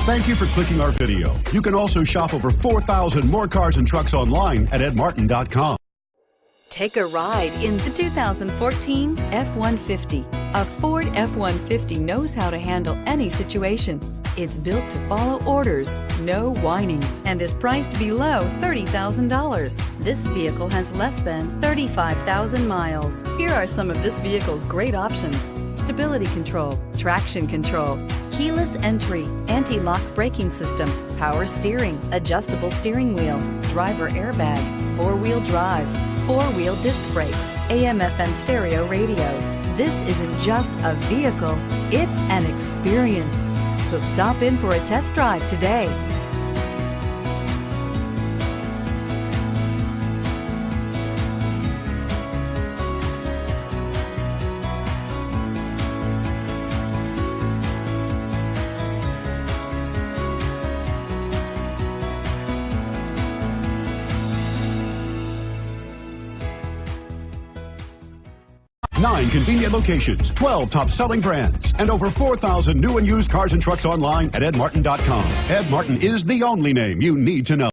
Thank you for clicking our video. You can also shop over 4,000 more cars and trucks online at edmartin.com. Take a ride in the 2014 F-150. A Ford F-150 knows how to handle any situation. It's built to follow orders, no whining, and is priced below $30,000. This vehicle has less than 35,000 miles. Here are some of this vehicle's great options: stability control, traction control, keyless entry, anti-lock braking system, power steering, adjustable steering wheel, driver airbag, four-wheel drive, four-wheel disc brakes, AM/FM stereo radio. This isn't just a vehicle, it's an experience. So stop in for a test drive today. Nine convenient locations, 12 top-selling brands, and over 4,000 new and used cars and trucks online at edmartin.com. Ed Martin is the only name you need to know.